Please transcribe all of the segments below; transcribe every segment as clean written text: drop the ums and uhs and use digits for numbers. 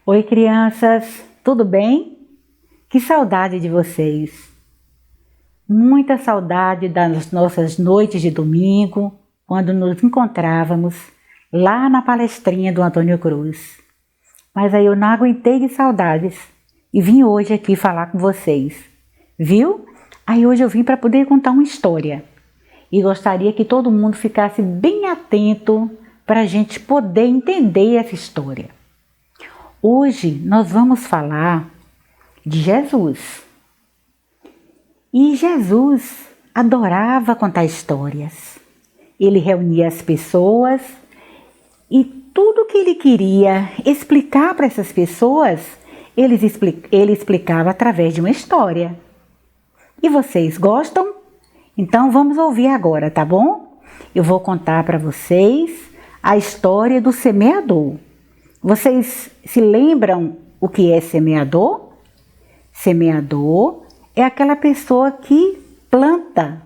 Oi, crianças, tudo bem? Que saudade de vocês! Muita saudade das nossas noites de domingo, quando nos encontrávamos lá na palestrinha do Antônio Cruz. Mas aí eu não aguentei de saudades e vim hoje aqui falar com vocês, viu? Aí hoje eu vim para poder contar uma história e gostaria que todo mundo ficasse bem atento para a gente poder entender essa história. Hoje nós vamos falar de Jesus. E Jesus adorava contar histórias. Ele reunia as pessoas e tudo que ele queria explicar para essas pessoas, ele explicava através de uma história. E vocês gostam? Então vamos ouvir agora, tá bom? Eu vou contar para vocês a história do semeador. Vocês se lembram o que é semeador? Semeador é aquela pessoa que planta.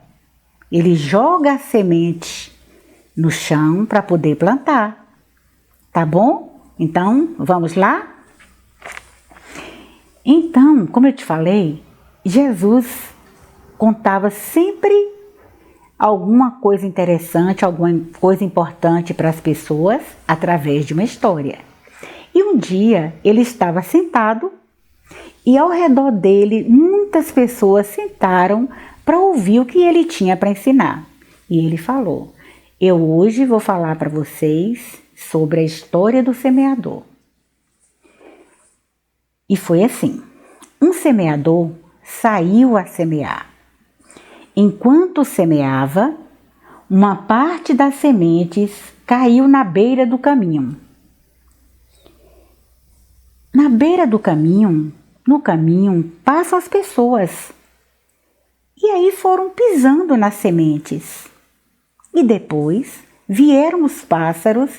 Ele joga a semente no chão para poder plantar. Tá bom? Então, vamos lá? Então, como eu te falei, Jesus contava sempre alguma coisa interessante, alguma coisa importante para as pessoas através de uma história. E um dia ele estava sentado e ao redor dele muitas pessoas sentaram para ouvir o que ele tinha para ensinar. E ele falou: eu hoje vou falar para vocês sobre a história do semeador. E foi assim: um semeador saiu a semear. Enquanto semeava, uma parte das sementes caiu na beira do caminho. Na beira do caminho, no caminho, passam as pessoas. E aí foram pisando nas sementes. E depois vieram os pássaros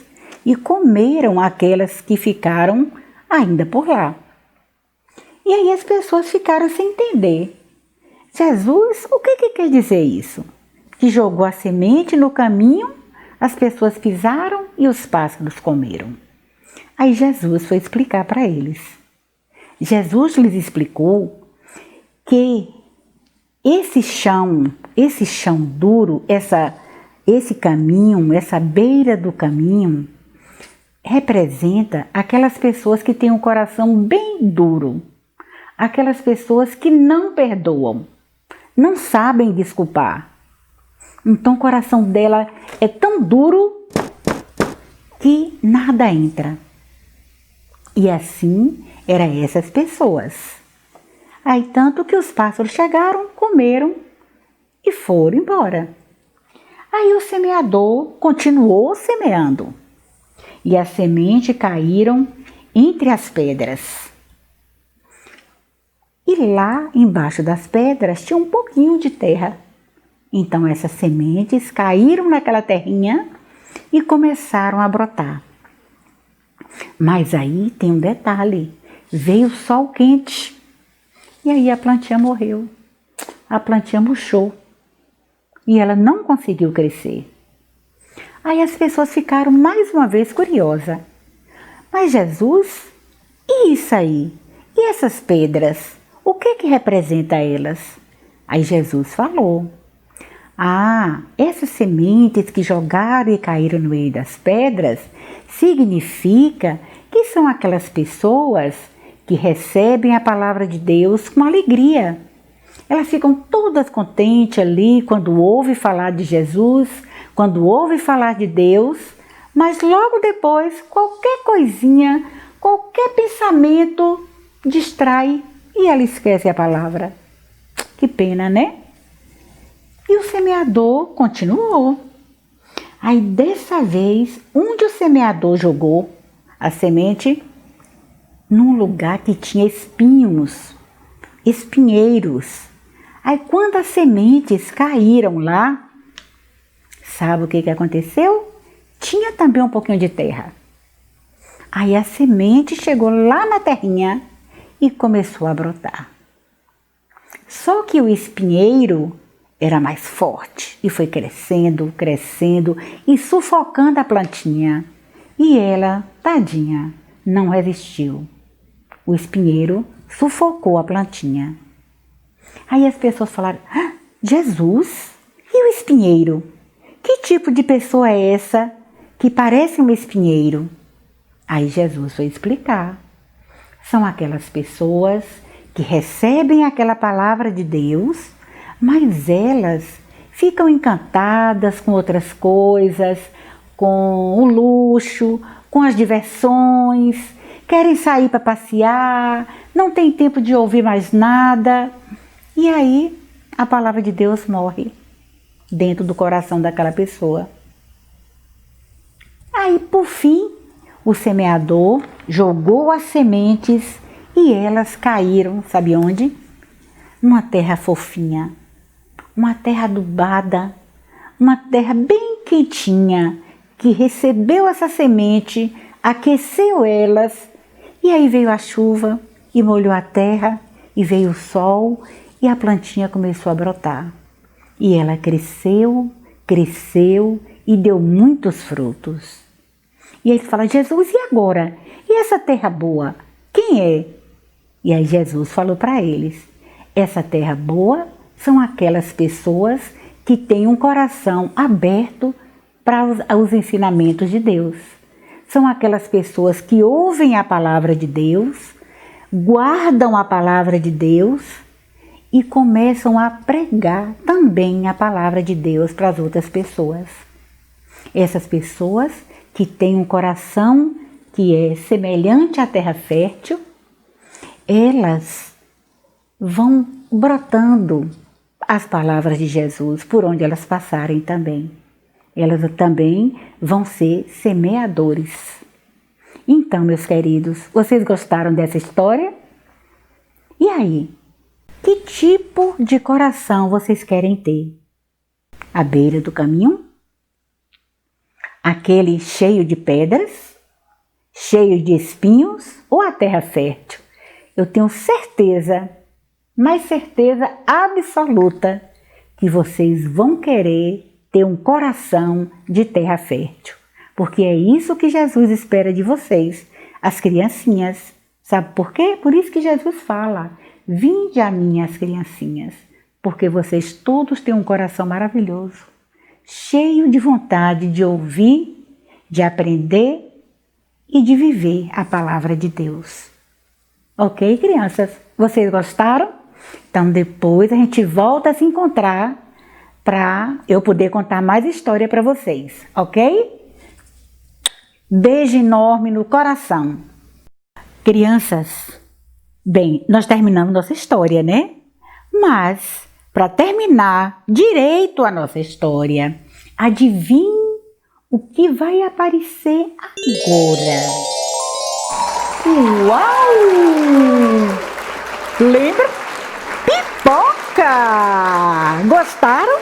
e comeram aquelas que ficaram ainda por lá. E aí as pessoas ficaram sem entender. Jesus, o que quer dizer isso? Que jogou a semente no caminho, as pessoas pisaram e os pássaros comeram. Aí Jesus foi explicar para eles. Jesus lhes explicou que esse chão duro, esse caminho, essa beira do caminho, representa aquelas pessoas que têm um coração bem duro, aquelas pessoas que não perdoam, não sabem desculpar. Então o coração dela é tão duro que nada entra. E assim eram essas pessoas. Aí tanto que os pássaros chegaram, comeram e foram embora. Aí o semeador continuou semeando. E as sementes caíram entre as pedras. E lá embaixo das pedras tinha um pouquinho de terra. Então essas sementes caíram naquela terrinha e começaram a brotar. Mas aí tem um detalhe, veio o sol quente e aí a plantinha morreu, a plantinha murchou e ela não conseguiu crescer. Aí as pessoas ficaram mais uma vez curiosas. Mas Jesus, e isso aí? E essas pedras? O que representa elas? Aí Jesus falou: essas sementes que jogaram e caíram no meio das pedras significa que são aquelas pessoas que recebem a palavra de Deus com alegria. Elas ficam todas contentes ali quando ouvem falar de Jesus, quando ouvem falar de Deus, mas logo depois qualquer coisinha, qualquer pensamento distrai e ela esquece a palavra. Que pena, né? E o semeador continuou. Aí dessa vez, onde o semeador jogou a semente? Num lugar que tinha espinheiros. Aí quando as sementes caíram lá, sabe o que aconteceu? Tinha também um pouquinho de terra. Aí a semente chegou lá na terrinha e começou a brotar. Só que o espinheiro era mais forte e foi crescendo e sufocando a plantinha. E ela, tadinha, não resistiu O espinheiro sufocou a plantinha. Aí as pessoas falaram: "Ah, Jesus, e o espinheiro? Que tipo de pessoa é essa que parece um espinheiro?" Aí Jesus foi explicar. São aquelas pessoas que recebem aquela palavra de Deus, mas elas ficam encantadas com outras coisas, com o luxo, com as diversões, querem sair para passear, não tem tempo de ouvir mais nada. E aí a palavra de Deus morre dentro do coração daquela pessoa. Aí, por fim, o semeador jogou as sementes e elas caíram, sabe onde? Numa terra fofinha, uma terra adubada, uma terra bem quentinha, que recebeu essa semente, aqueceu elas, e aí veio a chuva e molhou a terra, e veio o sol, e a plantinha começou a brotar. E ela cresceu, cresceu e deu muitos frutos. E aí fala: "Jesus, e agora? E essa terra boa? Quem é?" E aí Jesus falou para eles: essa terra boa são aquelas pessoas que têm um coração aberto para os ensinamentos de Deus. São aquelas pessoas que ouvem a palavra de Deus, guardam a palavra de Deus e começam a pregar também a palavra de Deus para as outras pessoas. Essas pessoas que têm um coração que é semelhante à terra fértil, elas vão brotando as palavras de Jesus por onde elas passarem também. Elas também vão ser semeadores. Então, meus queridos, vocês gostaram dessa história? E aí? Que tipo de coração vocês querem ter? À beira do caminho? Aquele cheio de pedras? Cheio de espinhos? Ou a terra fértil? Eu tenho certeza, mas certeza absoluta, que vocês vão querer ter um coração de terra fértil. Porque é isso que Jesus espera de vocês, as criancinhas. Sabe por quê? Por isso que Jesus fala: "Vinde a mim, as criancinhas", porque vocês todos têm um coração maravilhoso, cheio de vontade de ouvir, de aprender e de viver a palavra de Deus. Ok, crianças? Vocês gostaram? Então depois a gente volta a se encontrar para eu poder contar mais história para vocês, ok? Beijo enorme no coração. Crianças, bem, nós terminamos nossa história, né? Mas, para terminar direito a nossa história, adivinhe o que vai aparecer agora? Uau! Lembra? Pipoca! Gostaram?